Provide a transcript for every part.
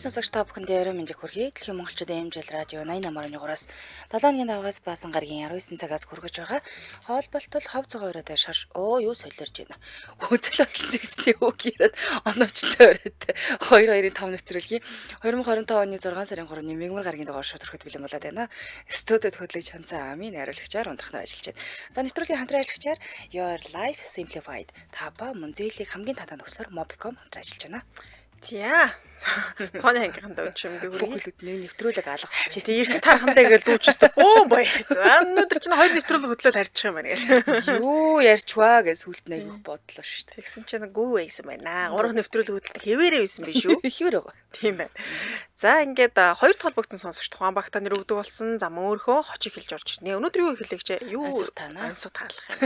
сонсогч та бүхэндээ орой мэндийг хүргэе. Дэлхийн монголчуудын эмжил радио 88.3-аас 7-ны давгаас баасан гарагийн 19 цагаас хүргэж байгаа. Хоолболтол хов цогоороод шарш юу солирж байна. Үзэл бодлон зэгцний үг яриад оновчтой оройд 22-5 нэвтрүүлгийн 2025 оны 6 сарын 3-ны мегмар гарагийн дугаар шууд төрөхөд бэлэн болоод байна. Студид хөтлөгч Ханцаа Амийн найруулагчаар унтрахнаар ажиллаж байна. За нэвтрүүлгийн хамтран ажиллагчаар Your Life Simplified Тапа Мунзэлийг хамгийн татаа нөхцөлөөр Mobicom хамтран ажиллаж байна. Тиа. Тооны ангийнханд өчмөдөө Хүүхэлд нэг нэвтрүүлэг алгасчих. Тэгээд эрт тархандаа гэж дүүчсэн. Оо баяр. За өнөөдөр чинь хоёр нэвтрүүлэг хөтлөөд харчих юм байна гэж. Юу ярьчваа гэж сүлд нэг бодлоо шүү дээ. Тэгсэн чинь гүү байсан байна. Гурав нэвтрүүлэг хөтлөлт хэвээрээ байсан биш үү? Хэвээр байгаа. Тийм байна. За ингээд хоёр толбогдсон сонсогч Тухайн багтаа нэр өгдөг болсон. За мөөрхөө хочиг хэлж орж ирнэ. Өнөөдөр юу хэлэх гэж юу Ансаг таалах юм.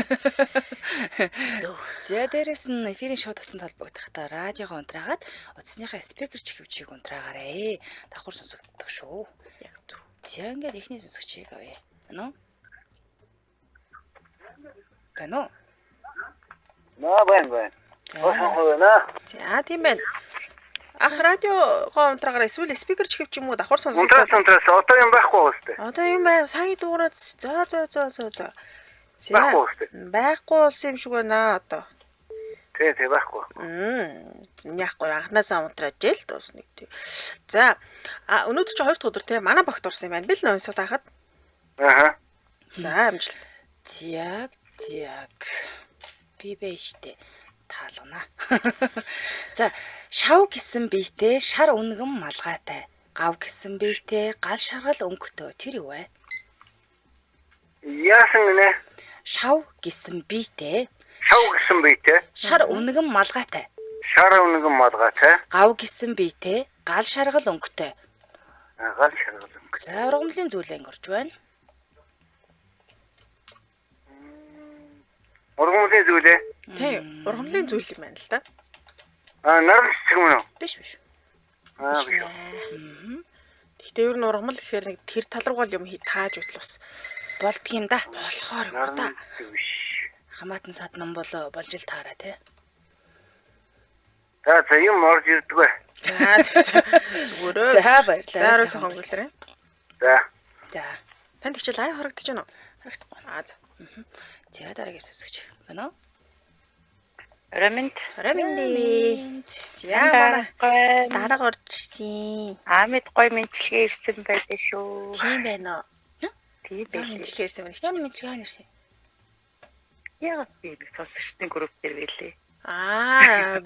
Зөв. За дээрэс нь эфирийн шууд авсан толбогдохтой радиогоо унтраагаад утасныхаа спикер чихвчийг унтраагаарэ. Давхар сонсогддог шүү. Яг зөв. За ингээд ихний сонсогчийг авъя. Байна уу? Байна уу? Байна. За тийм байна. Ах радиогоо унтраагаар эсвэл спикер чихвч юм уу давхар сонсогддог. Унтраас одоо юм байхгүй үстэй. Одоо юм байна. Сая дуурайд за. Байхгүй болсон юм шиг байна одоо. Тий байхгүй. Яахгүй анханасаа унтраад жил дуусна гэдэг. За өнөөдөр чи 2 дахь өдөр те манай багт орсон юм байна. Бэл нөөсөө таахад. Аха. За амжилт. Зяг. Би бэжтэй таалгана. За шав гэсэн биетэй шар үнгэн малгайтай. Гав гэсэн биетэй гал шаргал өнгөтэй. Тэр юу вэ? Яасан гинэ? Шав гэсэн биетэй шар үнгэн малгайтай. Шар үнгэн малгайтай. Гав гэсэн биетэй гал шаргал өнгөтэй. Гал шаргал өнгөтэй. За ургамлын зүйлээ өнгөрч байна. Ургамлын зүйлээ. Тийм, ургамлын зүйл юм байна л да. Наран цэцэг мөн үү? Биш. Биш. Гэхдээ ер нь ургамал гэхээр нэг тэр тал руугаа юм тааж утлуус болдг юм да. Болохоор Наран да. цэцэг биш. Хамаатан саднан болж ил таараа тий. За юм орж ирдэг бай. Зүгээр. За баярлалаа. За сайхан өнгөлөөрэй. За. Танд хичээл аяа харагдаж байна уу? Харагдахгүй. За. За дараагийн сонсогч байна уу? Раминт. За манай дараагаар орж ирсэн. Амьд гой мэдчилгээ ирсэн байдаг шүү. Тийм байна уу? Тийм Яа байх. мэдчилгээ ирсэн байна Яа гэж. мэдчилгээ нэрсэн. Яа би сонсогчдын групп дээр байлээ.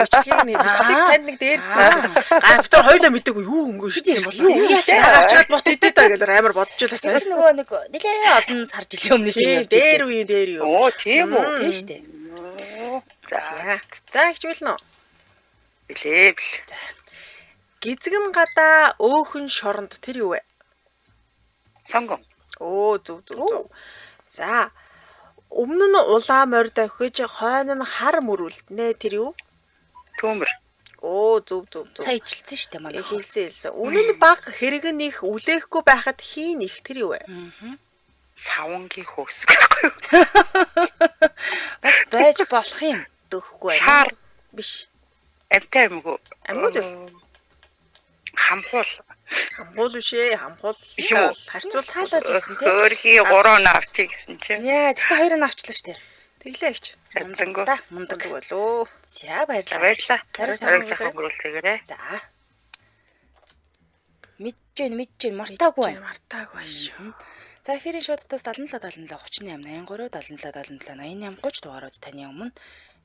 Бичлэг танд нэг дээр зүүсэн. Гавтар хоёлаа мэдээгүй юу өнгөрсөн юм бол. Яагаад чад бот идэв та гэж амар бодож байлаа. Чи нөгөө нэг нэлээ олон сар жилийн өмнөх юм явж Дээр юу. Оо тийм үү. тийм штэ. За хичвэл нөө. Билээ. Гизгэн гадаа өөхөн шоронд тэр юу вэ? Сонгон. Оо зөв. За өмнө нь улаан морь давхиж хойно нь хар мөрүүлднэ тэр юу? Төмөр. Оо зөв. Цаа ижилсэн штэ манай. Хэлсэн. Үнэн баг хэрэгэн их үлээхгүй байхад хийн их тэр юу вэ? Савангийн хөөс. Бас байж болох юм. Дөөхгүй байна. Хар Биш. амтай юм уу? Амгүй зөв. Хамхуул. Хамгуул бишээ. Хамгуул Юу? харьцуул Таалаж ирсэн тий. Өөрхий 3 навчиг гэсэн чинь. Яа, тэгтээ хоёроо авчлаа штэ. Тэглээч. Хандангу. Мундаг. Болоо. За баярлалаа. Баярлалаа. Дараагийн өнгөрүүлчихээрэй. За. Мэдж мартаагүй байна. Мартаагүй шүү. За эфирийн шуудтаас 77 77 38 83 77 77 88 30 дугаарууд таны өмнө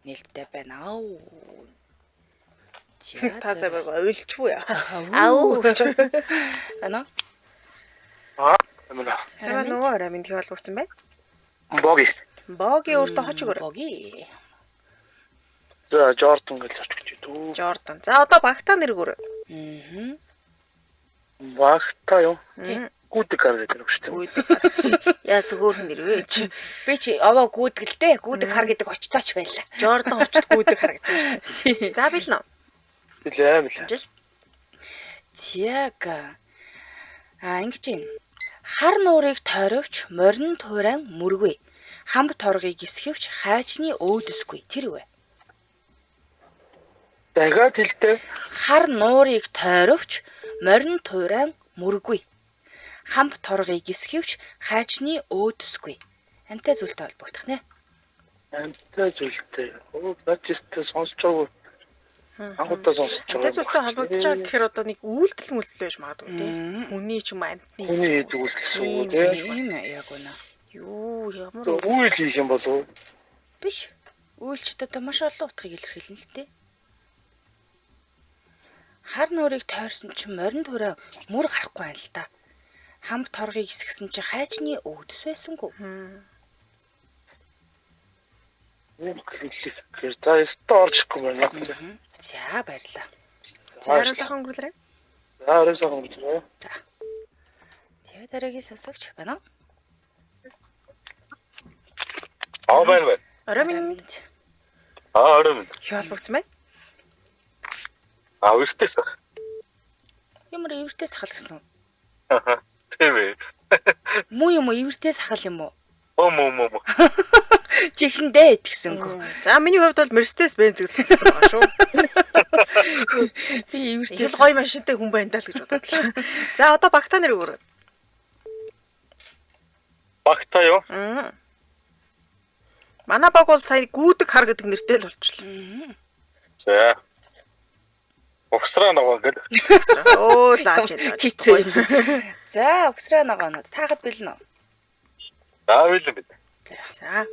нээлттэй байна. Тасаа баг ойлчгүй яа. Байна. Амна. Сава нөгөө рамин тий холбогдсон бай. Богис. Богийн өөртөө хоч өгөр. Боги. За Жордан гэж очиж дүү. Жордан. За одоо багтаа нэр өгөр. Багтаа юу? Тий. Гүдэг хар гэдэг үг шүү дээ. Яа сүгөөр нэр вэ? Би чи овоо гүйдгэлтэй гүйдэг хар гэдэг очтооч байлаа. Жордан очт гүйдэг хар гэж байна шүү дээ. За билнэ. Билээ. Зяг. Ингэж юм. Хар нуурыг тойровч морин туурайн мөргүй. Хамб торгыг гисгэвч хайчны өөдөсгүй. Тэр үү? Дахиад хэлтэй. Хар нуурыг тойровч морин туйраан мөргүй. Хамт торгыг гисгэвч хайчны өөдөсгүй. Амтай зүйлтэй холбогдох нэ. Амтай зүйлтэй. Бачистай сонсож байгаа. Ангуудаа сонсож байгаа. Амтай зүйлтэй холбогдож байгаа гэхээр одоо нэг үйлдэл мүлдэл байж магадгүй тий. Хүний ч юм амтны. Хүний хийдэг үйлдэл шүү. Тийм яг үнэ. Юу ямар Үйл хийх юм болов? Биш. Үйлчлэлт одоо маш олон утгыг илэрхийлнэ л дээ. Хар нуурыг тойрсон чинь морин туйраа мөр гарахгүй байна л та. Хамт торгыг гисгсэн чинь хайчны өөдөс байсангүй. Юм хэлэх. За өстө орчихгүй байна. За баярлаа. За хариу сайхан өнгөрүүлээрэй. За оройсоо хөнгөлөө. За. Тэгээ дараагийн сонсогч байна уу? байна. Орой минь Орой минь. юу холбогдсон бэ? Өстэйс. Ямар ивэртэй сахал гэсэн үү? Тийм ээ. Муу юм уу ивэртэй сахал юм уу? Мөө. Чихэндээ итгэсэнгүй. За миний хувьд бол Mercedes Benz гэсэн байгаа шүү. Би ивэртэй Тэгэл гоё машинтай хүн байна даа л гэж бодлоо. За одоо багтаа нэр өгөрөө. Багтаа юу? Манай баг бол сая гүйдэг хар гэдэг нэртэй л болчихлоо. За. Угсраа нөгөө гэдэг. Оо лаач яа. хэцүү юм. За өгсрөө ногоонод таахад бэлнэ үү? Заавал бид. За.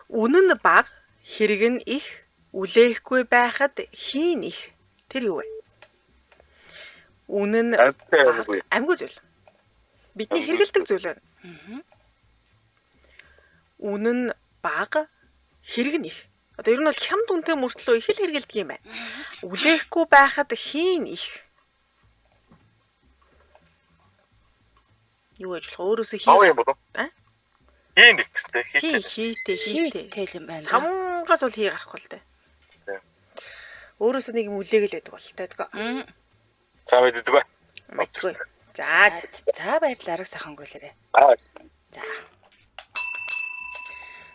Үнэн нь баг, хэрэг нь их, үлээхгүй байхад хийн их. Тэр юу вэ? Үнэн нь Амтай баг, амгүй. амгүй зүйл. Бидний хэрэгэлдэг зүйл байна. Үнэн нь баг, хэрэг нь их. Одоо ер нь бол хямд үнэтэй мөртлөө их л хэрэгэлдэг юм байна. Үлээхгүй байхад хийн их. Юу гэж болох өөрөөсөө Ав юм болов? А? Хийн ихтэй. Хийтэй юм байна. Самгаас бол хий гарахгүй л дээ. Тийм. Өөрөөсөө нэг юм үлээгээл байдаг бол таадаг. За мэддэг ба. Мэдгүй. За За баярлалаа сайхан өнгөрүүлээрэй. За.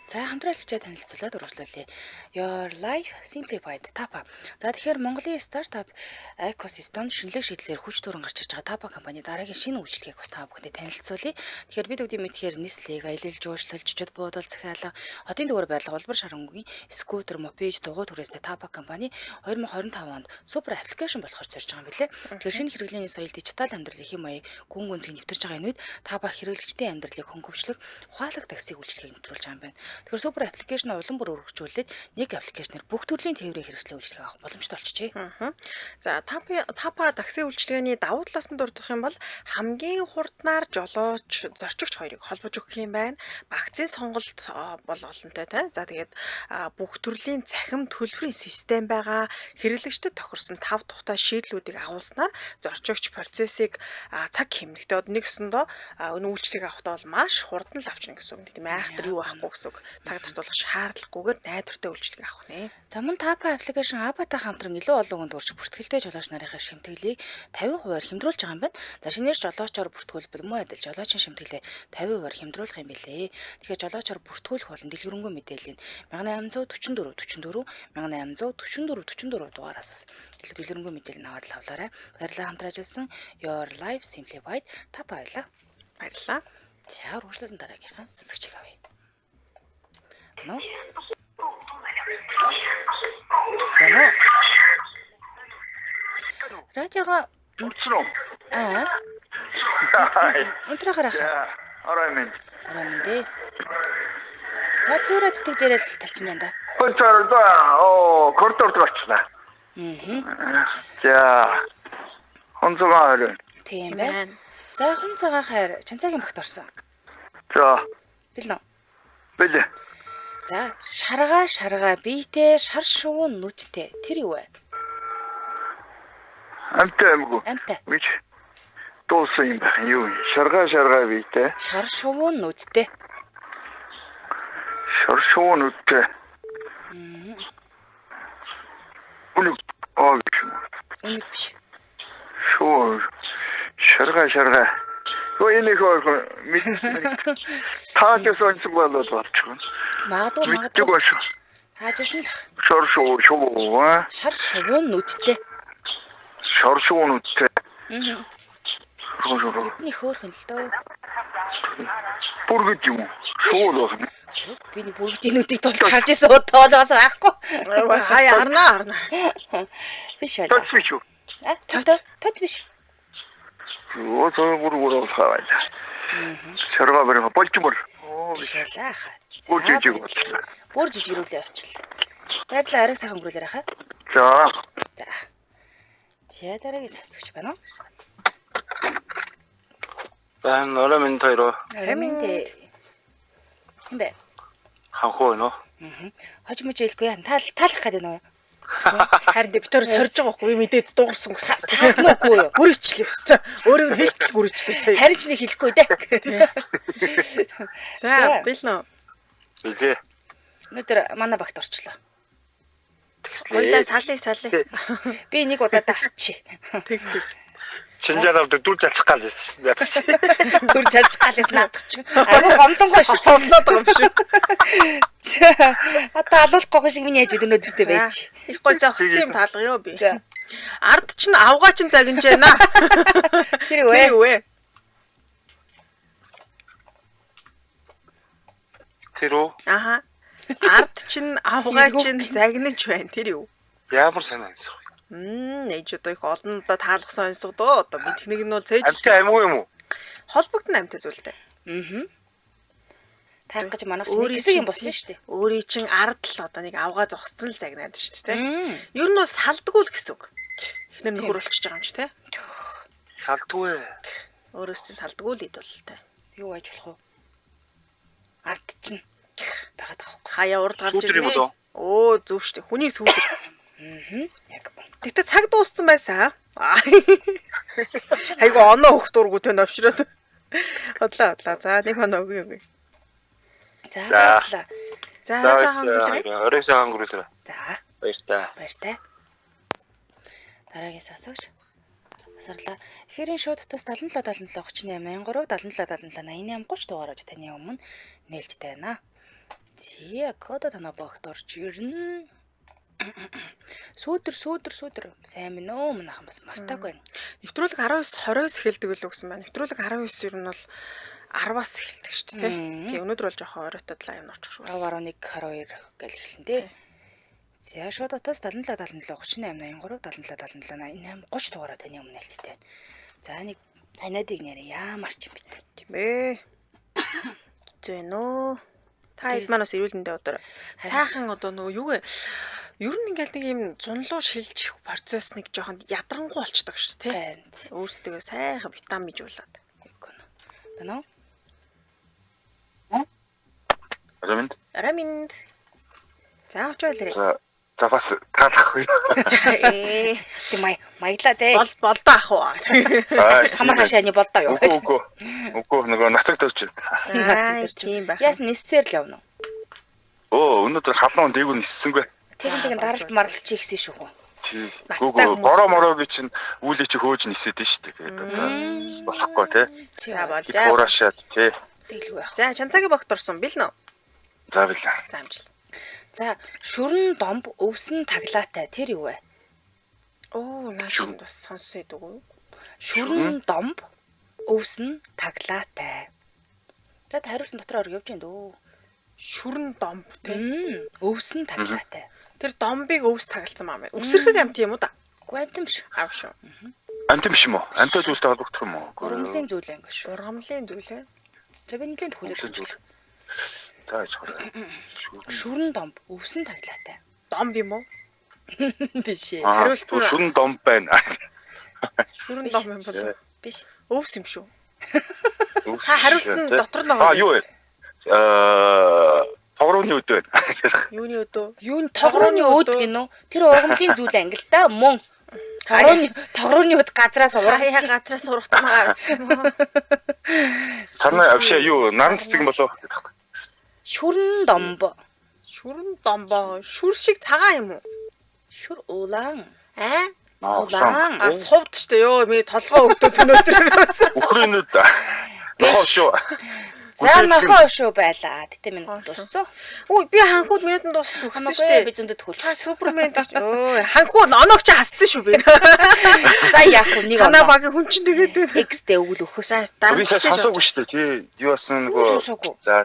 За хамтраалагчаа танилцуулаад урагшлуулъя. Your Life Simplified Tapa. За тэгэхээр Монголын стартап экосистемд шинэлэг шийдлээр хүч төрөн гарч ирж байгаа Tapa компани дараагийн шинэ үйлчлэгийг бас та бүхэнд танилцуулъя. Тэгэхээр бид бүгдийн мэдхээр нислэг, аялал жуулчлал, жижиг буудал захиалга, хотын дээгүүр байрлах улбар шарангийн скутер, мопед, дугуй түрээстэй Tapa компани 2025 онд супер аппликейшн болохоор зорж байгаа юм билээ. Тэгэхээр шинэ хэрэглээний соёл дижитал амьдралын хэм маяг гүн гүнзгий нэвтэрж байгаа энэ үед Tapa хэрэглэгчдийн амьдралыг хөнгөвчлөх ухаалаг такси үйлчлэгийг нэвтрүүлж байгаа юм байна. Тэгэхээр супер аппликейшн улам бүр өргөжүүлээд нэг аппликейшнээр бүх төрлийн тээврийн хэрэгслийн үйлчлэг авах боломжтой болчихжээ. За Tapa такси үйлчилгээний давуу талаас нь дурдах юм бол хамгийн хурднаар жолооч, зорчигч хоёрыг холбож өгөх юм байна. Багцын сонголт бол олонтой тий. За тэгээд бүх төрлийн цахим төлбөрийн систем байгаа. Хэрэглэгчдэд тохирсон 5 тухтай шийдлүүдийг агуулснаар зорчигч процессыг цаг хэмнэгтэй нэгсэндөө энэ үйлчлэгийг авахдаа бол маш хурдан л авчна гэсэн үг. Тийм айхтар юу авахгүй гэсэн үг. Цаг зарцуулах шаардлагагүйгээр найдвартай үйлчлэг авах нэ. За мөн Tapa аппликейшн App-тай хамтран илүү олон хүнд хүрч бүртгэлтэй жолооч нарынхаа шимтгэлийг 50% хямдруулж байгаа юм байна. За шинээр жолоочоор бүртгүүлбэл мөн адил жолоочийн шимтгэлээ 50% хямдруулах юм билээ. Тэгэхээр жолоочоор бүртгүүлэх болон дэлгэрэнгүй мэдээллийн 1844 дугаараас илүү дэлгэрэнгүй мэдээлэл аваад л авлаарай. Баярлалаа хамтран ажилласан Your Life Simplified Tapa байлаа. Баярлалаа. За үргэлжлүүлэн дараагийнхаа сонсогчийг авъя. No. Гэнэ. Радиога Өчрөө. Унтрахарах. Орой минь. Арамдээ. За цөөрөд тэтг дээрээ л тавьсан байна да. Коридорд очснаа. За. Хонцгоо орой. Тийм байна. За хүн цагаан хайр чанцаагийн багт орсон. За. Билнэ. Бэлээ. За шаргаа биетэй шар шувуу нүдтэй тэр юу вэ? Амтай амгүй. Амтай. Үгүй. Дуусан юм байна. Юу? Шаргаа бийтэй. Шар шувуу нүдтэй. Шоршуун үтэ. Үнэг Үнэг биш. шуу. Шаргаа. Энийг мэд. Таажаас онцгой болоод болчихно. Магадгүй. Хаажсан л. Шоршуу. Шар шувуу нүдтэй. Шоршуун үтэ. Бидний хөөрхөн л дөө. Бүргэд юм уу? Шууд байна. Би нэг бүргэдийнүүдийг тулж харж ирсэн тоолоос байхгүй. Хаяа арна. Биш байлаа. Тэтгэж юу? Тот биш. Оо бүр хаваа. Шарга барих болчмор. Биш байлаа хаа. Бүр жижиг болчихлоо. Бүр жижигрүүлээ явчихлаа. Баярлалаа, ариг сайхан өнгөрүүлээрэй хаа. За. За. За дараагийн сонсогч байна уу? Дан орой минь тойроо Араминтэй. Хэмбэ. ханхуу байна уу? Хож мож хэлэхгүй яа. Таалах гэдэг нөө. Харин би битээр сорж байгаа байхгүй би мэдээд дуурсан гэсэн. Таахнаагүй юу? Гүрийчлээ өстой. Өөрөө хэлтэл гүрийчлээ сая. Харин ч нэг хэлэхгүй дээ. За, бэлнэ. Билээ. Өнөөдөр манай багт орчлоо. Хойлоо салъя. Би нэг удаа давчи. Тэг. Чинжаар авдаг дүр залах гал байсан. Түр чалж галээс наадах чинь. Агуу гомдонгой шүү. Томлоод байгаа юм шүү. За. Одоо алуулахгүй шиг миний хажууд өнөөдөртөө байж. Их гой зөгцсөн юм таалгая би. За. Ард чинь авгаа чинь загинж байна. Тэр үе. Тэр үү? Аха. Ард чинь авгаа чинь загнаж байна. Тэр юу? Ямар санаа юм. Ээж одоо их олон удаа таалгасан онцгод одоо би техник нь бол цээж Амтай амгүй юм уу? холбогдсон амтай зүйлтэй. Таах гэж манайх чинь хэсэг юм болсон шүү дээ. Өөрийн чин ард л одоо нэг авгаа зогсцсон л загнаад шүү дээ. Ер нь бол салдгүй л гэсэн үг. Эхнэр нөхөр болчихж байгаа юм чи те. Салдгүй. Өөрөөс чин салдгүй л ид бол те. Юу байж болох вэ? Ард чинь байгаад байгаа хөөхгүй. Хаяа урд гарч Сүүдэр юм уу? Оо зөв шүү дээ. Хүний сүүдэр. Яг. Гэтэ цаг дууссан байсан. Айгу оноо хөх дургуйтэй новшроод. Хотлоо. За нэг оноо өгье. За баярлалаа. За сайхан өнгөрүүлээ. Орой сайхан өнгөрүүлээ. За Баярлалаа. Дараагийн сасагч. Асарлаа. Эфирийн шоу татас 77 37 38 83 77 77 88 30 дугаараар таны өмнө нээлттэй байна. Зя код танаа багт орж ирнэ. Сүүдэр сайн минь өө манайхан бас мартаагүй байна. Нэвтрүүлэг 19-20-с эхэлдэг билүү гэсэн байна. Нэвтрүүлэг 19 ер нь бол 10-аас эхэлдэг шүү дээ. Тий, өнөөдөр бол жоохон оройтой лайв орчих шүү. 10 11 12 гэл эхэлнэ тий. За шууд утас 77 77 38 83 77 77 88 30 дугаараа таны өмнө нээлттэй байна. За нэг танадыг нэрээ ямар ч юм бит. Тийм ээ. Зэнөө. Та хэд манаас ирүүлэндээ одоо сайхан одоо нөгөө юу вэ? Ер нь ингээл нэг юм зунлуу шилжих процесс нэг жоохон ядрангуй болчдөг шүү дээ. Өөрсдөө сайхан витаминжуулаад. Байна уу? Араминд. За очоолээ. За бас таалахгүй. Тэг маяглаа дээ. Болдоо ах уу. Хамар хашааны болдоо юу гэж. Үгүй нөгөө натаг төрч. Тийм байх. Яасан ниссээр л явна уу? Оо өнөөдөр халуун дээгүүр ниссэнгүй. Тэгэн даралт марлт чи ихсэн шүү хөө. Тий. Гүгөө бороо чи үүлээ чи хөөж нисээд нь шүү дээ. Тэгээд болохгүй те. За болж. Уурашаад тий. Тэглгүй яах. За чанцаагийн богт орсон бэлнэ үү? За билээ. За амжилт. За шүрэн домб өвсөн таглаатай тэр юу вэ? Оо наач бас сонссон идэг үү? Шүрэн домб өвсөн таглаатай. Тэгэд хариултан дотор орж явж байна дөө. Шүрэн домб тий. Өвсөн таглаатай. Тэр домбыг өвс тагалцсан маа мэд. Өвсөрхөг амт юм уу да? Үгүй амт юм шүү. Аав шүү. Амт биш юм уу? Амтай зүйлтэй холбогдох юм уу? Ургамлын зүйл анги шүү. Ургамлын зүйлээ. За би нэгэн төхөлөд хэлж. За яах вэ? Шүрэн домб өвсөн таглаатай. Домб юм уу? Биш ээ. Хариулт нь шүрэн домб байна. шүрэн домб юм бол Биш. өвс юм шүү. Та хариулт нь дотор нь байгаа. Юу вэ? Тогрооны өд байна. Юуны өдөө? Юун тогрооны өд гинөө? Тэр ургамлын зүйл анги л да мөн. Тогрооны өд газраас урах. Хаяа газраас урахтмаар. Санаа авшаа юу наран цэцэг юм болов? Шүрэн домб. Шүрэн домбоо. Шүр шиг цагаан юм уу? Шүр улаан. Улаан. Сувд штэ ёо. Миний толгоо өгдөө өнөөдөр. Өхрийн өд. Бохоо шүү. За нохоо шүү байлаа. Тэтэ минь дууссан. Үй би ханхууд минутанд дууссан төгссөн шүү дээ. Би зөндөө төхүүлж. Та супермен өө ханхууд оног чи хассан шүү би. За яах вэ нэг Танаа багийн хүн чинь тэгээд X-тэй өгөл өгөхөөс. за дараа Би бичиж сонсоогүй шүү дээ. Тий. Юу болсон нөгөө. За.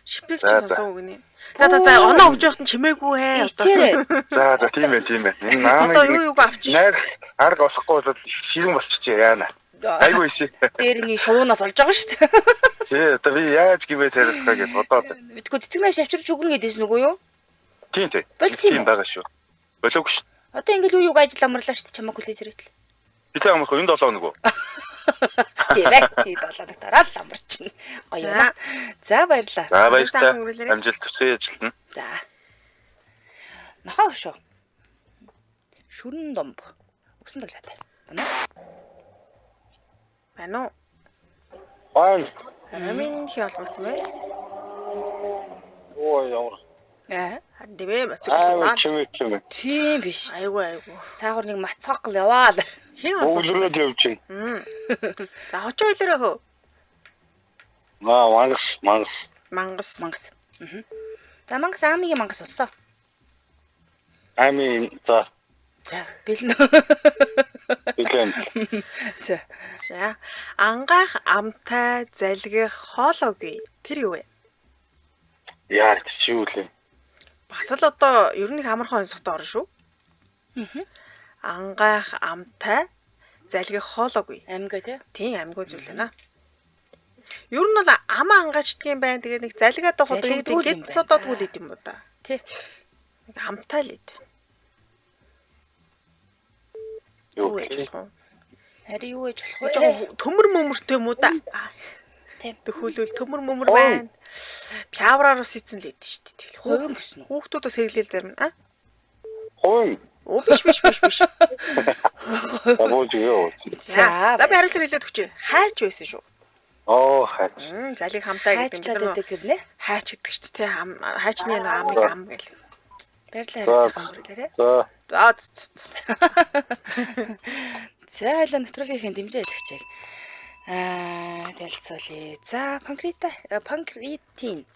шипэг чи сонсоо өгнө. За оноо өгж явахт нь чимээгүй ээ. Ичээрээ. За тийм ээ. Энэ наамыг Одоо юу авчих. найр арга осохгүй бол ширэн болчихжээ яана. Айгүй ишээ. Дээр нэг шуунаас олж байгаа шүү дээ. Тий, одоо би яаж гівэ тариалгаа гэж бодоод. Битгүү цэцэг навч авчирч өгнө гэдээсэн үгүй юу? Тийм. Болчих юм уу? байгаа шүү. Болоогүй шүү. Одоо ингээл юу ажил амарлаа шүү дээ чамаг хүлээж ирэтэл. Би тэ амарх энэ 7 хоног уу? Тийм ээ. Тий 7 хоног дараа л амарчин. Гоё юм. За баярлаа. За баярлалаа. Сайхан өнгөрүүлээрэй. Амжилт хүсье ажилтна. За. Нохоо шүү. Шүрэн домб. Өгсөн таглаатай. Байна уу? Байн. Амин хий олбогдсон бай. Оо ямар. Харин дивэ моцгол Чимээ. Тийм биш. Айгу. Цаагуур нэг мацгал яваад. Хин олбогдсон. Өвлөрөөд явж байна. За очоо илэрээ хөө. Мангас. Мангас. За мангас аамигийн мангас болсон. Амин за. За бэлэн. Билэн. За. За ангаах амтай залгих хоолойгүй. Тэр юу вэ? Яа чи юу лээ. Бас л одоо ер нь их амархан онцгой орно шүү. Ангаах амтай залгих хоолойгүй. Амгүй те. Тийм амгүй зүйл байна. Ер нь бол амаа ангаачдаг юм байна. Тэгээд нэг залгаад байгаа одоо юу Залгидгүй юм гэдэг байна. сододгүй л идэм үү да. Тий. Нэг амтай л ид. Юу Юу гэж болох вэ? Хари юу гэж болох вэ? Жоо төмөр мөмөртэй юм уу да? Тийм. Төхөөлөл төмөр мөмөр байна. Пявраар ус ийцэн л идэв шүү дээ. Тэгэл Хувин гэсэн үү? хүүхдүүдээс хэрэглээл зарим а? Хойн. Оо биш. Табууж юу. За би хариулт хэлээд өгчээ. Хайч байсан шүү. Оо хайч. Залыг хамтаа гэдэг Хайчлаад байдаг гэрнэ. хайч гэдэг чинь тий хайчны нэг амыг ам гэл. Баярлалаа харьцаахан бүрэлээрээ. За. За хайлаа нэвтрүүлгийн дэмжээ хэлэгчээг. Дэлцүүлээ. За панкреатин.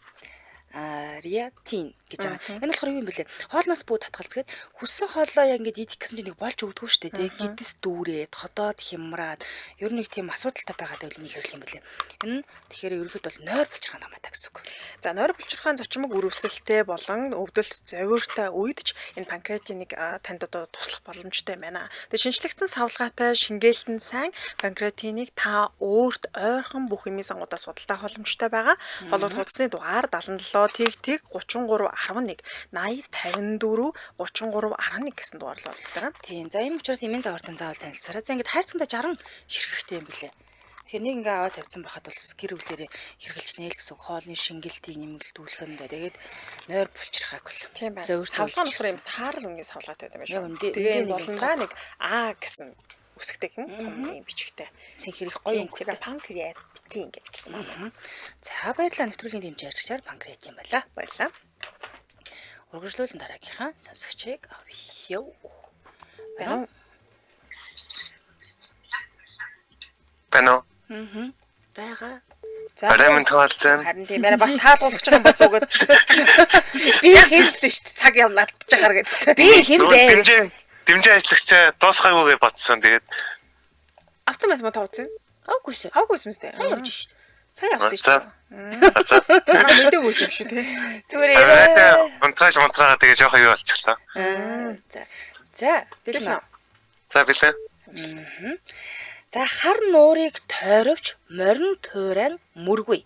Реатин гэж байгаа. Энэ болохоор юу юм бэлээ? Хоолноос бүү татгалзгээд хүссэн хоолоо яг ингэж идэх гэсэн чинь нэг болж өгдөггүй шүү дээ. Гэдэс дүүрээд, ходоод хямраад ер нь нэг тийм асуудалтай байгаад байл нэг хэрэглэх юм бэлээ. Энэ тэгэхээр ерөнхийдөө бол нойр булчирхаан хамаатай гэсэн үг. За нойр булчирхаан зочмог өрөвсөлтэй болон өвдөлт зовиортой үед ч энэ панкреатиныг танд одоо туслах боломжтой байна. Тэгээ шинжлэгдсэн савлгаатай шингээлтэн сайн панкреатиныг та өөрт ойрхон бүх эмийн сангуудаас судалтай боломжтой байгаа. Холбоо хуудасны дугаар 77 тэг 33 11 80 54 33 11 гэсэн дугаар л байна. Тийм. За ийм учраас эмийн загвартан заавал танилцаарай. За ингэж хайрцангаа 60 ширхэгтэй юм бэлээ. Тэгэхээр нэг ингээ аваад тавьсан байхад бол гэр бүлэрээ хэрглэж нээл гэсэн хоолны шингэлтийн нэмгэлдүүлэх нь да. Тэгээд нойр булчирхааг бол. Тийм байна. За Савлгаа нөхөр юм саарл үнгийн савлгаатай байдаг Яг байна үндэ- шүү. Тэгээ үндэ нэг болондоо нэг А гэсэн үсгтэй юм том юм бичгтэй. цэнхэр их гоё өнгөтэй. Тэгээ панкреатин гэж бичсэн байна. За баярлалаа нэвтрүүлгийн дэмжиж ярьчаар панкреатин байлаа. Баярлалаа. Үргэлжлүүлэн дараагийнхаа сонсогчийг авъя. Байна. Бано. Бага. За Арай таалцсан. харин тийм байна. Бас таалуулах гэж байгаа юм болов уу гэд. Би Хэлсэн шүү дээ. Цаг явлаад чагаар гэдтэй. би хэн бэ? Дэмжээ ажиллагчаа дуусгаагүй гэж бодсон. Тэгээд Авцсан байсан мó та утсан? Агүйс. Авгүйсэн мэт. Сайн явж шít. Сайн явсан шүү дээ. Мэдээгүй юм шүү дээ. Зүгээр ярэ. унтраа тэгээд жоох юу болчихлоо. За бэлэн. За билээ. За хар нуурыг тойровч морин туурайн мөргүй.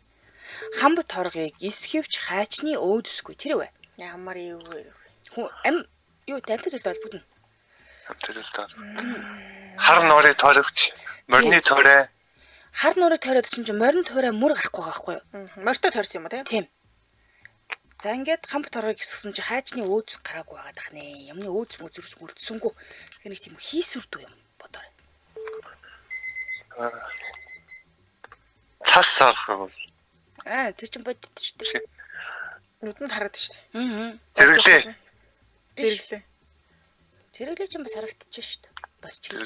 Хамб торгыг эсхэвч хайчны өөдөсгүй тэр вэ? Ямар юу вэ? Хүн ам юу тавтай зүйлд холбогдно. Хар нуурыг тойрогч, морины тойроо. Хар нуурыг тойроод чинь морин туурай мөр гарахгүй байхгүй юу? Морьтой тойрсон юм уу те? Тийм. За ингээд хамб торгыг эсгсэн чинь хайчны өөдөс гараагүй байгаа дах нэ. Юмны өөдөс мөзөрс үлдсэнгүй. Тэгэхээр нэг тийм хийсвэрдүү юм бодоорой. Цас сарах. Тэр чинь бодит шүү дээ. Нүдэнд харагдаж шүү дээ. Зэрэглээ. Зэрэглээ. Зэрэглээ чинь бас харагдчихж шүү дээ. Бас ч гэж.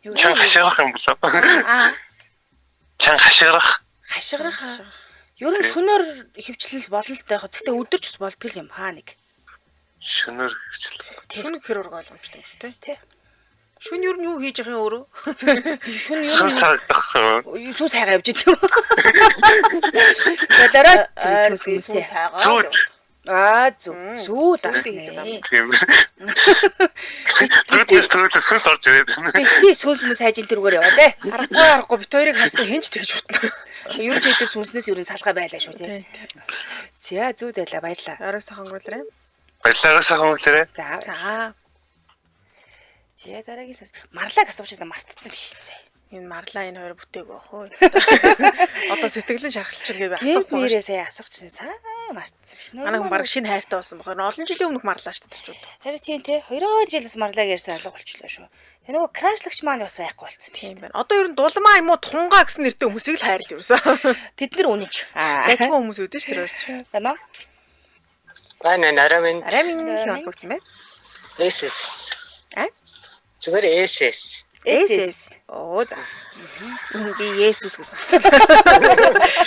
Юу Чаа хашаах юм болоо. чанга хашгирах. Хашгирах. Ер нь шөнөөр хөвчлөл болно л таа. Гэхдээ өдөрч бас болдгол юм хаа нэг. Шөнөр. Шүн гэхэр ураг ойлгомжтой юм шүү дээ. Тий. Шүн ер нь юу хийж байгаа юм өөрөө? Шүн ер нь Цаагдах. сүү сайгаа явж идэв. Болороо сүү сайгаа. зүү даа. Тийм. Түр сорж ирээд. Бити сүнс мэс хайжин тэрүүгээр яваа те. Аргагүй бит хоёрыг харсан хинч тэгж утна. Ер нь ч өдөр сүнснээс ер нь салгаа байлаа шүү те. За зүү байлаа баярлаа. Арай сайхан өнгөрүүлрээ. Баярлалаа сайхан өнгөрүүлээ. За. За дараагийн марлаг асуучсан мартцсан биш зэ. Энэ марлаа энэ хоёр бүтээг байх уу? Одоо сэтгэлэн шархалч гэж би Гинт асуухгүй. нэрээ сая асуучсан цаа мартцсан биш. Манай хүн баг шинэ хайртай болсон бохоо. Олон жилийн өмнөх марлаа шүү дээ тэрчүүд. Харин тийм те 2 жил бас марлаг ярьсан алга болчихлоо шүү. Тэгээ нөгөө крашлагч маань бас байхгүй болцсон биш. Тийм байна. Одоо ер нь дулмаа юм уу тунгаа гэсэн нэртэй хүмүүсийг л хайрлаа юусэн. Тэд нар үнэнч. Яцгүй хүмүүс үүдэн ш тэр хоёр. Байна. Байна нарамын. Арай минь холбогдсон байна. SS. А? Зүгээр SS. SS. Оо за. Би Есүс гэсэн.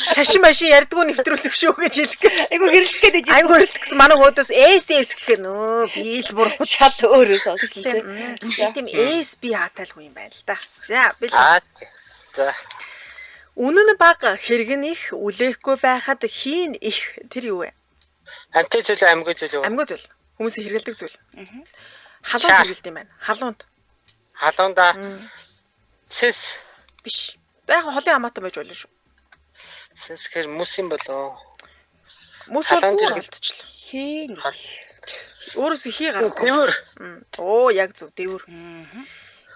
Шашин машин ярьдгүй нэвтрүүлэх шүү гэж хэлэх. Айгу хэрэлдэх гээд ижсэн. Айгу хэрэлдэх гэсэн манай хуудас SS гэхээр нөө би л буруу шал өөрөө сонссон те. тийм S би хатайлгүй юм байна л да. За би л За. үнэн баг хэрэгэн их үлээхгүй байхад хийн их тэр юу вэ? Амтай зүйл амьгүй зүйл. Амьгүй зүйл. Хүмүүсийн хэрэгэлдэг зүйл. Халуунд хэрэгэлдэг юм байна. Халуунд. Халуунда. Сэс. Биш. Яг холын хамаатай байж болно шүү. Сэс гэр мус юм болоо. Мөс бол Халуунд бүр хэрэгэлдэг. алдчихлаа. Хийн их. Өөрөөсөө хий гаргав. Дэвэр. Оо яг зөв дэвэр.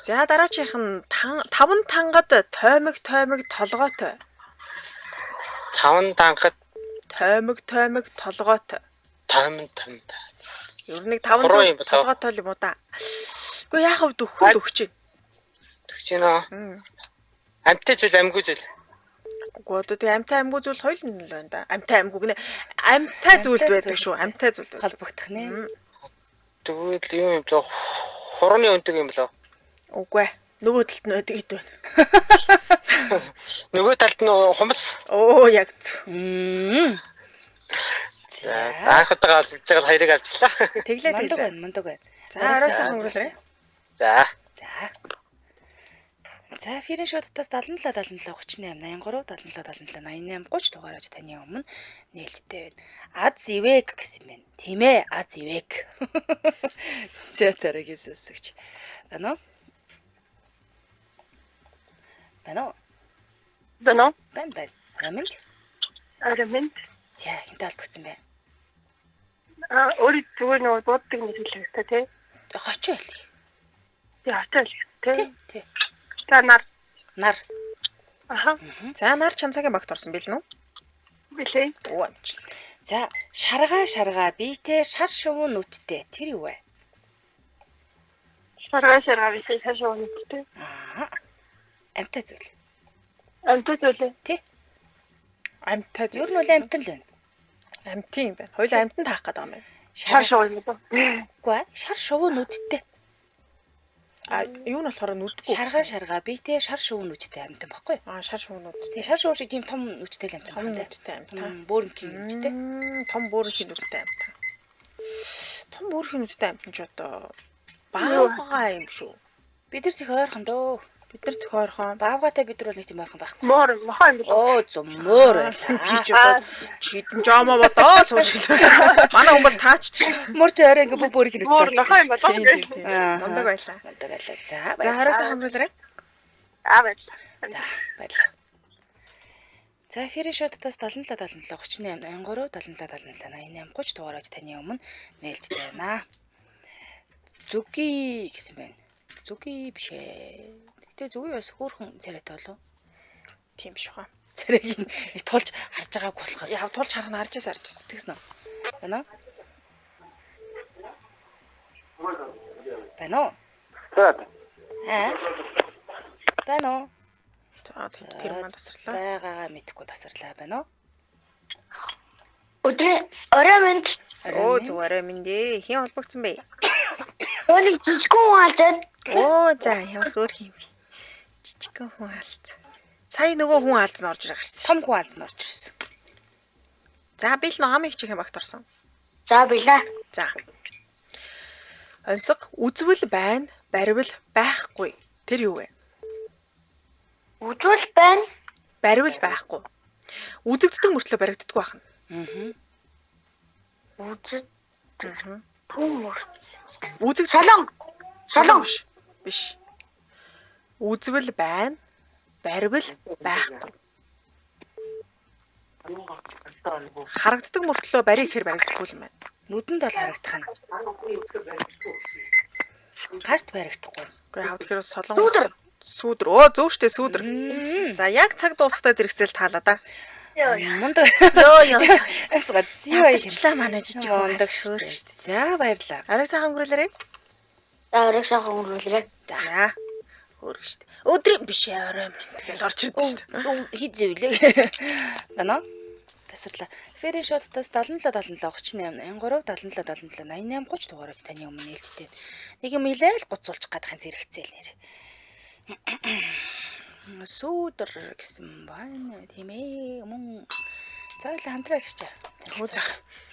За дараачих нь 5 тангад тоймог толгойтой. 5 тангад Тоймог толгойтой. там. Ер нь 5 толгойтой юм уу да. Гэхдээ яах вэ дөхөд өгч чинь. Тэгчнэ. Амтай зүйл амьгүй зүйл. Үгүй одоо тэг амтай амьгүй зүйл хоёул нь л байна да. Амтай амьгүй гинэ. Амтай зүйл байдаг шүү. Амтай зүйл байдаг. Холбогдох нэ. Тэгвэл юу юм зөө хурууны өндөг юм болоо. Үгүй ээ. Нөгөө талд нь байдаг хэд байна. Нөгөө талд нь хумс. Оо яг зөв. За анхудаа олж байгаа хоёрыг авчлаа. Теглээ. Мандаг байна. За арайсаа хөнгөлөөрэй. За. За фирэн шоудтаас 77 38 83 77 88 30 дугаарч таны өмнө нээлттэй байна. Аз ивэг гэсэн юм байна. Тийм ээ, аз ивэг. За дараагийн сонсогч. Байна уу? Бано. Байна. Рамент. Арамент. За хинтээ албагдсан байна. Өөрийн зүгээр нөгөө боддог нэг хэлээ та тий. Хочоо л. Яатал тий. Тий. За нар. Аха. За нар чанцагийн багт орсон бил нү? Билээ. Оо амч. За шаргаа биетэй шар шувуу нүдтэй тэр юу вэ? Шаргаа бисээ хашаа нүдтэй. Амтай зүйл. Амтай зүйл. Тий. Амтай Юу зүйл. нь бол амтан л байна. Амтын юм байна. Хоёул амтан таах гэдэг юм байна. Хашаа юм даа. Үгүй шар шувуу нүдтэй. А юу нь болохоор нүдгүй. Шаргаа биетэй шар шувуу нүдтэй амтан баггүй. Шар шуунууд. Тэгээ шар шувуу шиг тийм том нүдтэй л амтан Том багтай. нүдтэй амтан. Бөөрнгийн нүдтэй. Том бөөрхийн нүдтэй амтан. Том бөөрхийн нүдтэй амтан ч одоо баавгаа юм шүү. Бид нар их ойрхон дөө. Бид нар төхөөрхон Баавгатай бид нар бол нэг тийм ойрхон байхгүй. Моор мохоо юм билээ. Оо зөмөр байлаа. чи одоо чидэн жаама бодоо сууж хэлээ. Манай хүн бол таач ч. Мөр чи орой ингээ бөөрхийн Моор нүдтэй. мохоо юм бодоо. Мундаг байлаа. Мундаг байлаа. За За баярлалаа. хараасаа хөнгөлөөрэй. Баярлалаа. За баярлалаа. За фирэн шоудтаас 77 38 83 77 88 30 дугаарч таны өмнө нээлттэй байна. Зүги гэсэн байна. Зүги биш ээ. Гэтэ зүги бас хөөрхөн царайтай болов. Тийм биш хаа. Царайг нэг тулж харж байгааг болохоор. Яв тулж харах нь харж байсан. Тэгсэн үү? Байна уу? За. Байна уу? За тэр маань тасарлаа. Байгаагаа мэдэхгүй тасарлаа байна уу? Өдөр орой минь Оо зүгээр минь дээ. Хин холбогдсон бэ? өөрийн жижигхэн хаалт. Оо за ямар хөөх юм бэ? Жижигхэн хүн хаалт. Сая нөгөө хүн алдсан орж ирсэн. Том хүн алд нь орж ирсэн. За би л нөө амыг чихэн багт орсон. За bila. За. Онцог үзвэл байна, баривал байхгүй. Тэр юу вэ? Үзвэл байна. Баривал байхгүй. Үзэгддэг мөртлөө баригддаг байх нь. Үзэл Аа. төмөр. Үзэгддэг Солон. Солон. биш. Үзвэл байна, баривал байхгүй. Харагддаг мөртлөө барих гэхээр баригддаг юм байна. Нүдэнд бол харагдах нь. Гарт баригдахгүй. Гэхдээ хавд гэхээр солон Сүүдэр. сүүдэр. Оо зөв штэ сүүдэр. За яг цаг дуусахтаа зэрэгцэл таалаа да. Мундаг. Йоо. Асгад зүй баяр. Члаа манай жижиг Мундаг хөөр штэ. За баярлаа. Арай сайхан өнгөрүүлээрэй. За орой сайхан өнгөрүүлээ. За. Хөөр штэ. Өдрийн биш орой минь тэгэл орч ирдэ штэ. Хит зөвлөө. Бана. Тасарлаа. Ферри шоттоос 77 38 77 77 88 30 дугаарыг таны өмнө нээлттэй. Нэг юм хэлээл гоцуулчих гадахын зэрэгцээл нэр. Сүүдэр гэсэн байна тийм ээ. Мөн цаалаа хамтраалагч.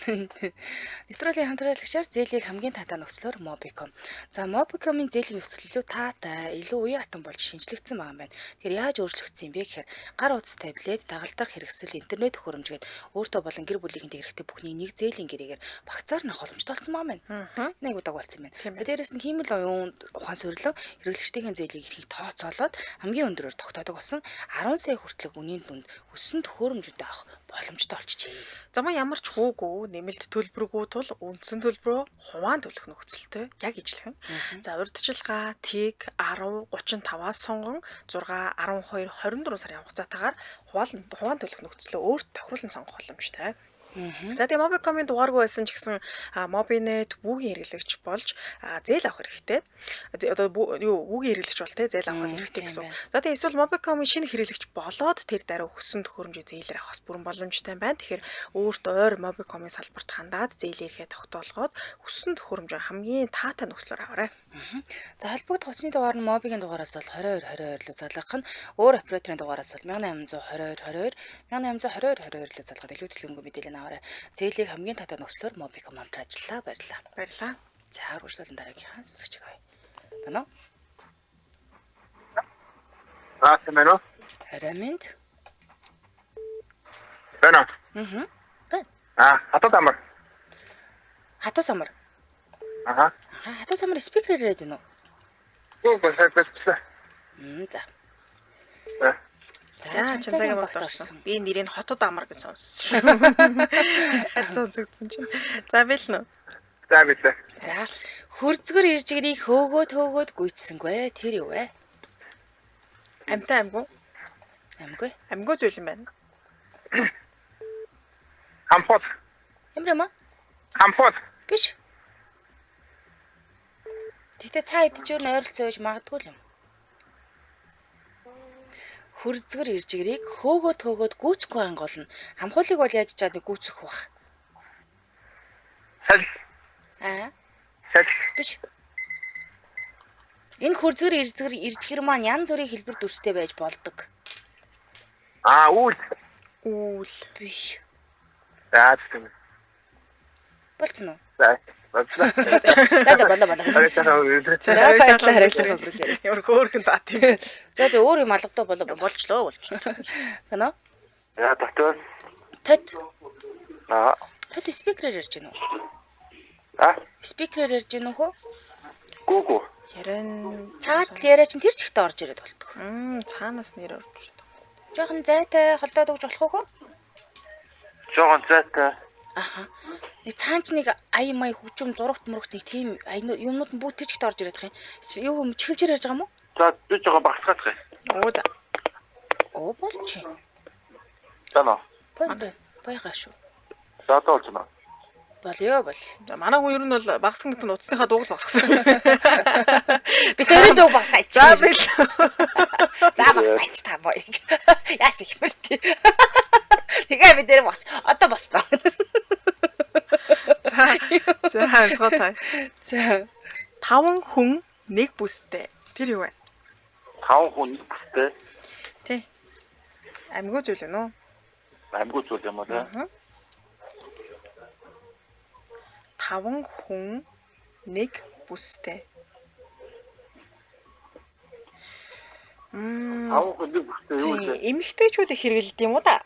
Нэвтрүүлгийн хамтраалагчаар зээлийг хамгийн таатай нөхцлөөр Mobicom. За Mobicom-ийн зээлийн нөхцөл илүү таатай, илүү үе хатан болж шинжлэгдсэн байгаа юм байна. Тэгэхээр яаж өөрчлөгдсөн юм бэ гэхээр гар утас таблет, дагалдах хэрэгсэл, интернет хөрөмжгээд өөртөө болон гэр бүлийнхэн хэрэгтэй бүхний нэг зээлийн гэрээгээр багцаар нөх боломжтой болсон байгаа юм. Нэг удааг болсон юм байна. За дээрэс нь хиймэл оюун ухаан суйрлан хэрэглэгчдийн зээлийг эрхийг тооцоолоод хамгийн өндөрөөр тогтоодог болсон 10 сая хүртэлх үнийн дүнд өссөн төхөөрөмжөд авах боломжтой болчихжээ. За мөн ямар ч хүүгүү нэмэлт төлбөргүй тул үндсэн төлбөрөө хуваан төлөх нөхцөлтэй яг ижилхэн. За урьдчилгаа ТИГ 10 35-аас сонгон 6 12 24 сарын хугацаатаагаар хуваан төлөх нөхцөлөө өөрт тохируулан сонгох боломжтой. За тэгээ Mobicom-ийн дугааргүй байсан ч гэсэн Mobinet бүгийн хэрэглэгч болж зээл авах хэрэгтэй. Одоо бүгийн хэрэглэгч бол те зээл авах хэрэгтэй гэсэн. За тэгээ эсвэл Mobicom-ийн шинэ хэрэглэгч болоод тэр дараа өссөн төхөөрөмжөө зээлээр авахс бүрэн боломжтой байна. Тэгэхээр өөрт ойр Mobicom-ийн салбарт хандаад зээлийнхээ тогтоолгоод өссөн төхөөрөмжөө хамгийн таатай нөхцлөөр аваарай. За холбогдох утасны дугаар нь Mobi-гийн дугаараас бол 22 руу залгах нь өөр операторын дугаараас бол 1822 1822 руу залгаад илүү төлөвлөгөө мэдээлэл аваарай. Зээлийг хамгийн таатай нөхцлөөр Mobicom хамт ажиллаа. Баярлалаа. За үргэлжлүүлэн дараагийнхаа сүсгч гай. Бана. Сэмэно. Харамэнд. Бана. Хатуу амар. Хатуу самар. Аха. Хатуу самар спикерээр яриад байна уу? Гоо сайпэсэ. За. За цагаан багт орсон. Би нэрийг хотод амар гэж сонссон. Хацаа зүгтсэн чинь. За бэлнэ. За билээ. За хөрзгөр иржигрийг хөөгөөд гүйцсэнгүй. Тэр юу вэ? Амтай амгүй. Амгүй. Амгүй зүйл юм байна. Хамфот. Ямрама? Хамфот. Биш. Тэгтээ цаа идэж өөр ойролцоо байж магадгүй юм. Хөрзгөр иржигрийг хөөгөөд гүйцэхгүй анголно. Хамхуулыг бол яаж чаддаг гүйцэх бах? Сал. Сал. Биш. Энэ хөрзгөр иржигэр маань янз бүрийн хэлбэр дүрстэй байж болдог. Үл. Биш. За тийм. Болцсон уу? За. Болцсон. За болоо. За баярлалаа. Ямар хөөрхөн таа тийм. За өөр юм алгадаа болчлоо. Бана? Яа доктор. Тот Тот спикерээр ярьж байна уу? Спикерээр ярьж байна уу? Гүүгүү. Яран Цаад яриа чинь тэр чигтээ орж ирээд болдог. Цаанаас нэр орж ирдэг. Жохон зайтай холдоод өгч болох уу? Жохон зайтай. Аха. Нэг цаанч нэг ая май хүчм зурагт мурагт нэг тийм юмнууд нь бүгд тэр чигтээ орж ирээд байгаа юм. Юу чихвчээр ярьж байгаа юм уу? За би жоохон багсгах юм. За. Болчих. Тано. Баягаа шүү. За одоо болж байна. Болё. Манай хүн ер нь бол багсгах гэдэг нь утасныхаа дууг багсгасан. Би тэрийн дууг багсаач. За бил. За багсаач та боёг. Яас их мөрти. Тэгээ би дээр багс. Одоо босноо. За хансгатай. За 5 хүн нэг бүстэй. Тэр юу вэ? 5 хүн нэг бүстэй. Тэ. Амьгүй зүйл юм уу? Амьгүй зүйл юм уу те? 5 хүн нэг бүстэй. Авах гэдэг бүхтэй юу вэ? Эмэгтэйчүүдийг хэрэгэлдэг юм уу да?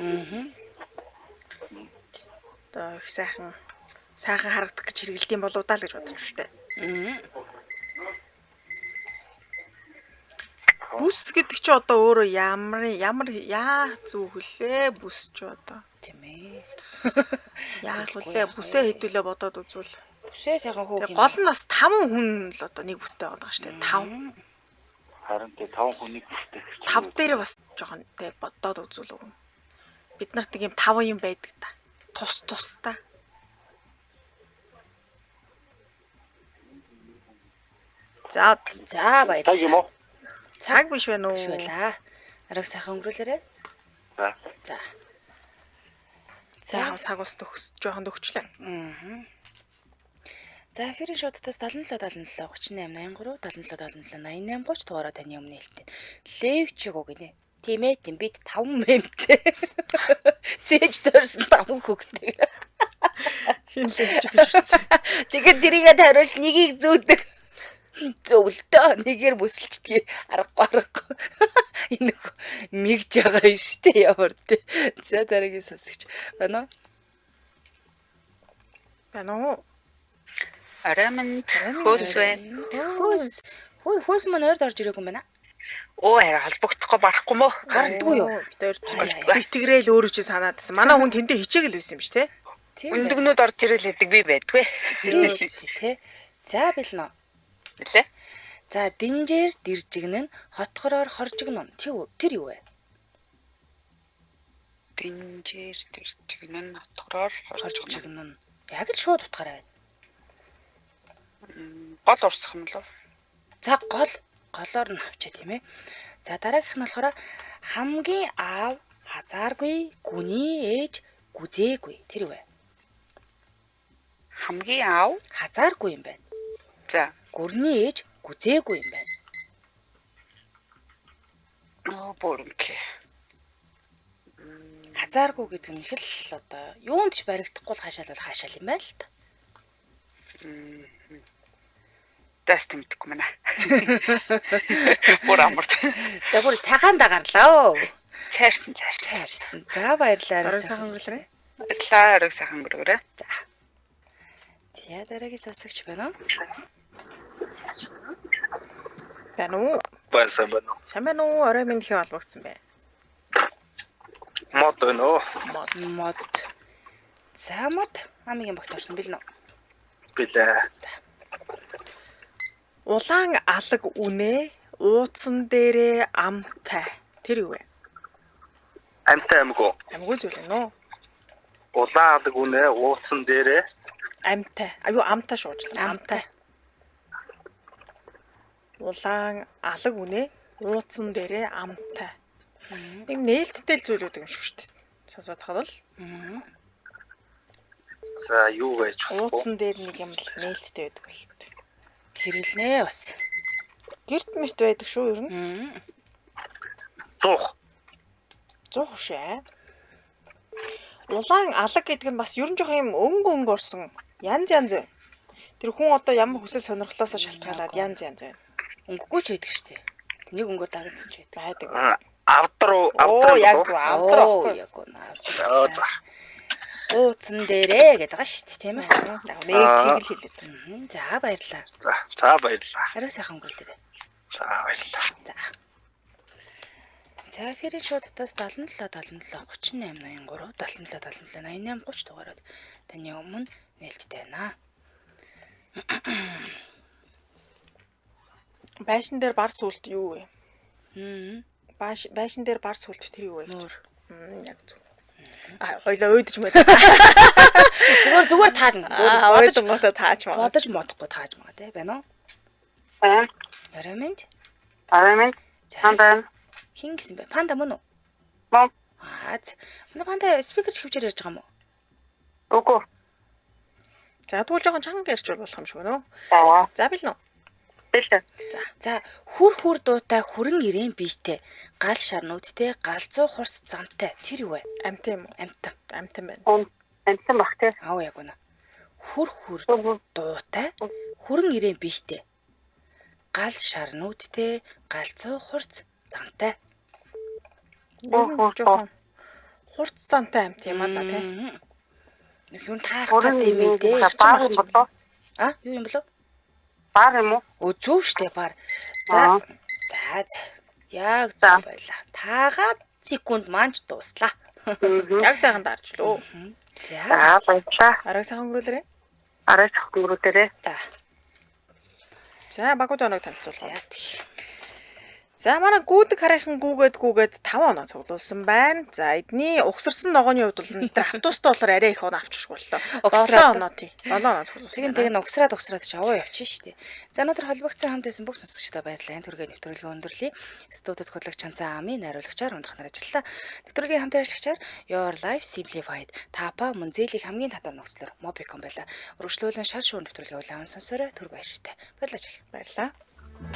Аа. Одоо их сайхан харагдах гэж хэрэгэлдэг юм болоо даа л гэж бодож штэ. Бүс гэдэг чи одоо өөрөө ямар яа зүг хөлөө бүс чи одоо. Тийм ээ. Яах вүлээ бүсээ хэдүүлээ бодоод үзвэл. Бүсээ сайхан хөөх юм. Гол нь бас 5 хүн л одоо нэг бүстэй байгаа штэ. 5. Харин тэ 5 хүнийг бүхтэй. 5 дээр бас жоохон тэ бодоод үзвэл үг. Бид нарт нэг юм 5 юм байдаг та. Тус та. За баярлалаа. Цаг юм уу? цаг биш байна уу? Биш байлаа. Арга сайхан өнгөрүүлээрэ. За. За. За цаг ус жоохон төгчлээ. Аа. За эфирийн шуудтаас 77 77 38 83 77 77 88 30 дугаараа таны өмнө хэлтэн. Левчиг уу гинэ. Тийм ээ, тийм бид 5 мэмтэй. Цээж дөрсөн 5 хөгтэй. Хин левч гэж үтсэн. Тэгээд дэрийгээ тариулж нэгийг зүүдэг. Зөвлөлтөө нэгээр бүсэлчдгийг аргагүй. Энэ мигж байгаа юм штэ ямар тэ. За дараагийн сонсогч байна уу? Байна уу? Арамын хөөс байна. Хөөс маань ойрд орж ирээгүй юм байна. Оо холбогдохгүй барахгүй мó. Гардгүй юу? Би тэгрээл өөрөө чи санаадсан. Манай хүн тэндээ хичээгэл байсан юм ш тэ. Тийм ээ. Өндөгнүүд орж ирэл хэдэг би байдгүй. Тийм шүү дээ. За бэлнэ. Билээ. За динжээр дэржигнэн хотхороор хоржигнон. Тэр юу вэ? Динжээр дэржигнэн хотхороор Хоржигнон. Яг л шууд утгаараа байна. Гол урсах юм лөө. За голоор нь авчаа тийм ээ. За дараагийнх нь болохоор хамгийн аав хазааргүй, гүний ээж гүзээгүй. Тэр юу вэ? Хамгийн аав Хазааргүй юм байна. за Гүрний ээж гүзээгүй юм байна. Боронке. Хазааргүй гэдэг нь их л одоо юунд ч баригдахгүй л хаашаал юм байна л та. Дэс тэмдэхгүй мэнэ. Бүр амар. За бүр цагаан дагарлаа. Цаарсан. За баярлалаа. Орой сайхан өнгөрүүлээрэй. Лаарыг сайхан гөргөрөө. За. За дараагийн сонсогч байна уу? Байна уу? Баярсан байна уу? Сайн байна уу? Орой минь их холбогдсон бай. Мод байна уу? Мод. За мод хамгийн багт орсон бил нөө. Билээ. Улаан алаг үнэ уудсан дээрээ амтай. Тэр юу вэ? Амтай амгүй. Амьгүй зүйл ээ нөө. Улаан алаг үнэ ууцсан дээрээ Амтай. Аюу амтай шуучлаа. Амтай. Улаан алаг үнэ уудсан дээрээ амтай. Ийм нээлттэй л зүйлүүд юм шүү дээ. Сонсоод хавал. за юу байж Уудсан дээр нэг юм л нээлттэй байдаг байх. Хэрэлнэ бас. Гэрт мэрт байдаг шүү ер нь. 100. 100 шээ. Улаан алаг гэдэг нь бас ер нь жоох юм өнгө орсон. Янз. Тэр хүн одоо ямар хүсэл сонирхлоосоо шалтгаалаад янз байна. Өнгөгүй ч байдаг штэ. Тэнийг өнгөөр дагнсан ч байдаг. Байдаг. Авдруу Оо яг зөв авдраа. Яг гоо. Ууцсан дээрээ гэдэг байгаа штэ тийм ээ. Нэг тэгэл хэлээд. За баярлалаа. За баярлалаа. Арай сайхан өнгөрүүлээрэй. За баярлалаа. За. За эфирийн шуудтаас 77 77 38 83 77 77 88 30 дугаараад таны өмнө нээлттэй байна. Байшин дээр бар сүлт юу вэ? Байшин дээр бар сүлт тэр юу вэ? Яг зөв. Хоёлоо өөдөж мэд. Зүгээр таална. Бодож тааж маа. Бодож модохгүй тааж байгаа те байна уу? Аа. Арамент. Панда. Хин гэсэн бэ? Панда мөн үү? Мөн. Манай панда спикер хөвчээр ярьж байгаа юм уу? Үгүй. За тэгвэл жоохон чанга ярьж болох юм шиг байна уу? Аа. За бил нөө. Бэлээ. За хүр дуутай хүрэн ирээн биетэй гал шарнуудтай галзуу хурц зантай тэр юу вэ? Амт юм уу? Амтан. Амтан байна. Амтсан бах тий. Аа яг үнэ. Хүр дуутай хүрэн ирээн биетэй гал шарнуудтай галзуу хурц зантай. Ер нь жоохон хурц цантай амт юм да тий. Нэг юм таарах гэдэг юм ээ. Баар юм болоо. А юу юм болов? Баар юм уу? Өө зөв штэ бар. За. Яг зөв байлаа. Таагаад секунд маань ч дууслаа. Яг сайхан даарч лөө. За. За баярлаа. Арга сайхан өнгөрүүлээрэй. Арай цогцгөрүүдэрээ. За. За багууд оног танилцуулъя. За. тий. За манай гүйдэг хараахан гүүгээд 5 оноо цуглуулсан байна. За эдний угсарсан ногооны хувьд бол энэ автобустай болохоор арай их оноо авчихгүй боллоо. 7 оноо тий. 7 оноо цуглуулсан. Тэг угсраад чи аваа явчих штэ. За өнөөдөр холбогдсон хамт байсан бүх сонсогчдод баярлалаа. Энэ төргийн нэвтрүүлгээ өндөрлөе. Студид хөтлөгч Чанцаа Амийн найруулагчаар өндрөх нар ажиллалаа. Нэвтрүүлгийн хамт ажиллагчаар Your Life Simplified Тапа мөн зээлийг хамгийн татвар нөхцлөөр Mobicom байлаа. Өргөжлүүлэн шал шүүр нэвтрүүлгээ улаан сонсороо төр баяртай. Баярлалаа. Баярлалаа.